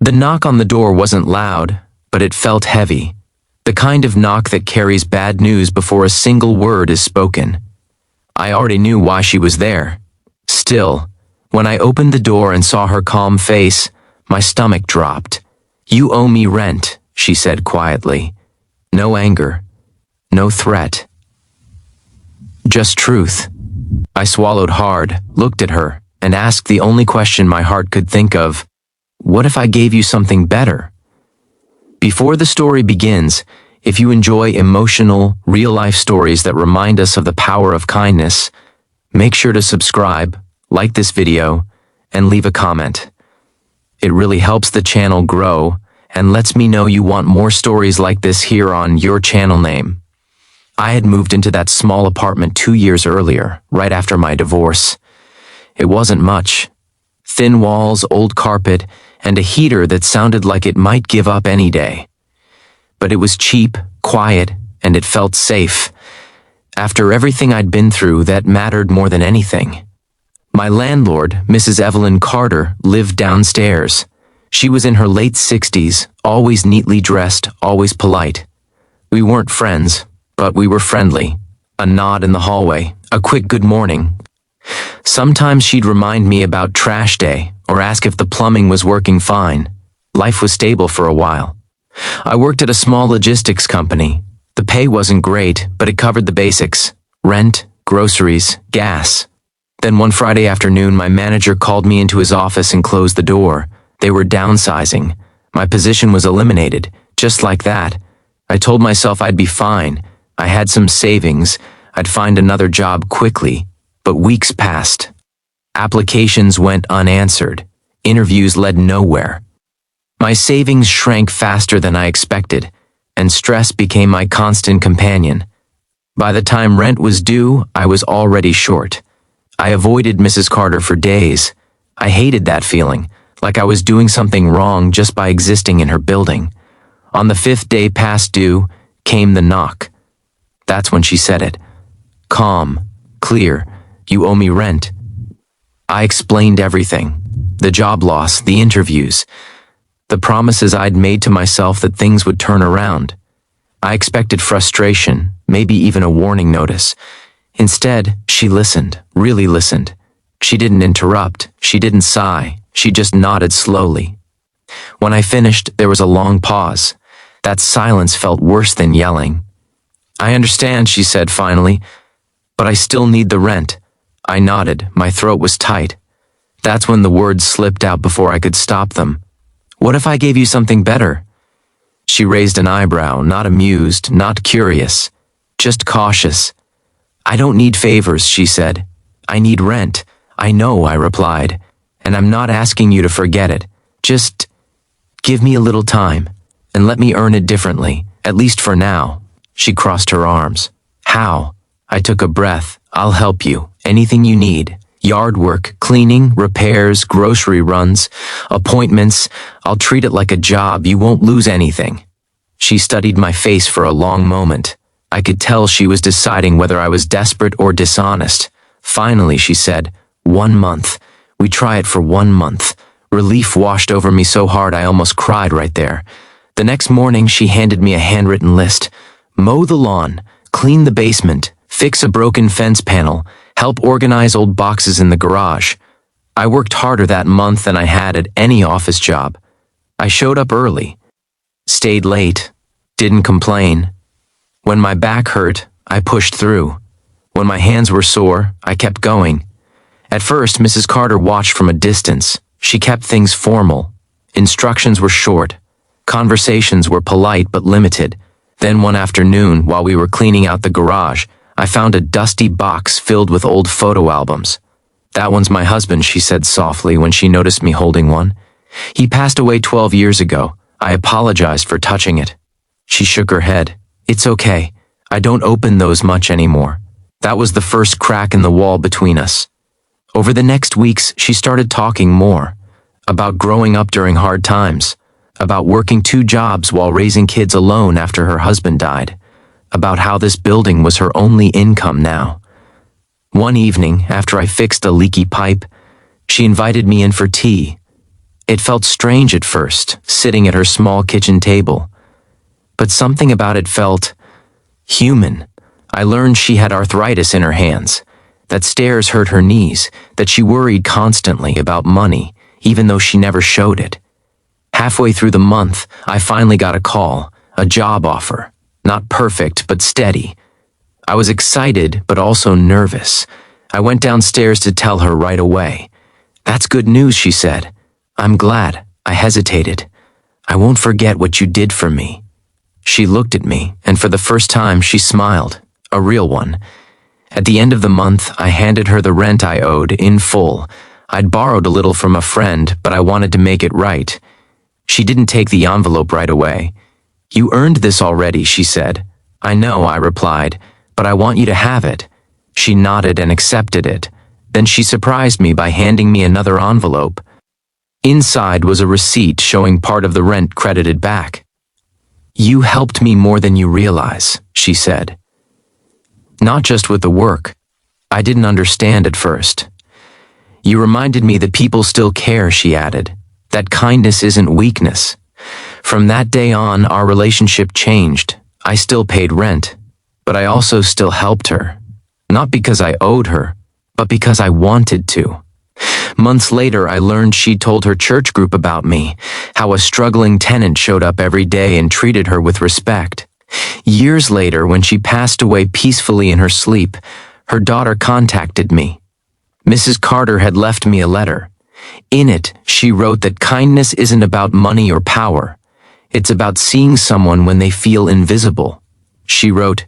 The knock on the door wasn't loud, but it felt heavy. The kind of knock that carries bad news before a single word is spoken. I already knew why she was there. Still, when I opened the door and saw her calm face, my stomach dropped. "You owe me rent," she said quietly. No anger, no threat. Just truth. I swallowed hard, looked at her, and asked the only question my heart could think of. What if I gave you something better? Before the story begins, if you enjoy emotional, real-life stories that remind us of the power of kindness, make sure to subscribe, like this video, and leave a comment. It really helps the channel grow and lets me know you want more stories like this here on your channel name. I had moved into that small apartment 2 years earlier, right after my divorce. It wasn't much. Thin walls, old carpet, and a heater that sounded like it might give up any day. But it was cheap, quiet, and it felt safe. After everything I'd been through, that mattered more than anything. My landlord, Mrs. Evelyn Carter, lived downstairs. She was in her late 60s, always neatly dressed, always polite. We weren't friends, but we were friendly. A nod in the hallway, a quick good morning. Sometimes she'd remind me about trash day or ask if the plumbing was working fine. Life was stable for a while. I worked at a small logistics company. The pay wasn't great, but it covered the basics: rent, groceries, gas. Then one Friday afternoon, my manager called me into his office and closed the door. They were downsizing. My position was eliminated, just like that. I told myself I'd be fine. I had some savings. I'd find another job quickly. But weeks passed. Applications went unanswered. Interviews led nowhere. My savings shrank faster than I expected, and stress became my constant companion. By the time rent was due, I was already short. I avoided Mrs. Carter for days. I hated that feeling, like I was doing something wrong just by existing in her building. On the 5th day past due, came the knock. That's when she said it. Calm, clear. "You owe me rent." I explained everything. The job loss, the interviews, the promises I'd made to myself that things would turn around. I expected frustration, maybe even a warning notice. Instead, she listened, really listened. She didn't interrupt, she didn't sigh, she just nodded slowly. When I finished, there was a long pause. That silence felt worse than yelling. "I understand," she said finally, "but I still need the rent." I nodded, my throat was tight. That's when the words slipped out before I could stop them. "What if I gave you something better?" She raised an eyebrow, not amused, not curious, just cautious. "I don't need favors," she said. "I need rent." "I know," I replied, "and I'm not asking you to forget it. Just give me a little time, and let me earn it differently, at least for now." She crossed her arms. "How?" I took a breath. "I'll help you. Anything you need. Yard work, cleaning, repairs, grocery runs, appointments. I'll treat it like a job. You won't lose anything." She studied my face for a long moment. I could tell she was deciding whether I was desperate or dishonest. Finally, she said, 1 month. We try it for 1 month. Relief washed over me so hard I almost cried right there. The next morning, she handed me a handwritten list. Mow the lawn, clean the basement, fix a broken fence panel, help organize old boxes in the garage. I worked harder that month than I had at any office job. I showed up early, stayed late, didn't complain. When my back hurt, I pushed through. When my hands were sore, I kept going. At first, Mrs. Carter watched from a distance. She kept things formal. Instructions were short. Conversations were polite but limited. Then one afternoon, while we were cleaning out the garage, I found a dusty box filled with old photo albums. "That one's my husband," she said softly when she noticed me holding one. "He passed away 12 years ago. I apologized for touching it." She shook her head. "It's okay. I don't open those much anymore." That was the first crack in the wall between us. Over the next weeks, she started talking more. About growing up during hard times. About working 2 jobs while raising kids alone after her husband died. About how this building was her only income now. One evening, after I fixed a leaky pipe, she invited me in for tea. It felt strange at first, sitting at her small kitchen table. But something about it felt human. I learned she had arthritis in her hands, that stairs hurt her knees, that she worried constantly about money, even though she never showed it. Halfway through the month, I finally got a call, a job offer. Not perfect, but steady. I was excited, but also nervous. I went downstairs to tell her right away. "That's good news," she said. "I'm glad." I hesitated. "I won't forget what you did for me." She looked at me, and for the first time she smiled, a real one. At the end of the month, I handed her the rent I owed in full. I'd borrowed a little from a friend, but I wanted to make it right. She didn't take the envelope right away. "You earned this already," she said. "I know," I replied, "but I want you to have it." She nodded and accepted it. Then she surprised me by handing me another envelope. Inside was a receipt showing part of the rent credited back. "You helped me more than you realize," she said. "Not just with the work. I didn't understand at first. You reminded me that people still care," she added. "That kindness isn't weakness." From that day on, our relationship changed. I still paid rent, but I also still helped her. Not because I owed her, but because I wanted to. Months later, I learned she'd told her church group about me, how a struggling tenant showed up every day and treated her with respect. Years later, when she passed away peacefully in her sleep, her daughter contacted me. Mrs. Carter had left me a letter. In it, she wrote that kindness isn't about money or power. It's about seeing someone when they feel invisible. She wrote,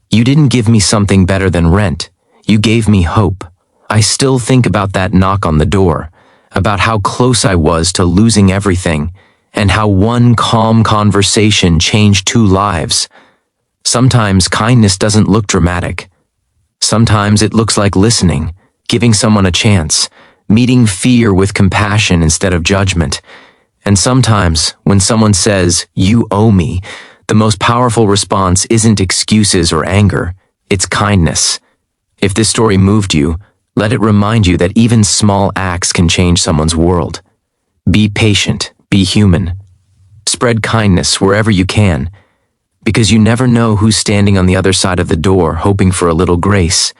"You didn't give me something better than rent. You gave me hope." I still think about that knock on the door, about how close I was to losing everything, and how one calm conversation changed 2 lives. Sometimes kindness doesn't look dramatic. Sometimes it looks like listening, giving someone a chance, meeting fear with compassion instead of judgment. And sometimes, when someone says, "You owe me," the most powerful response isn't excuses or anger, it's kindness. If this story moved you, let it remind you that even small acts can change someone's world. Be patient, be human. Spread kindness wherever you can, because you never know who's standing on the other side of the door hoping for a little grace.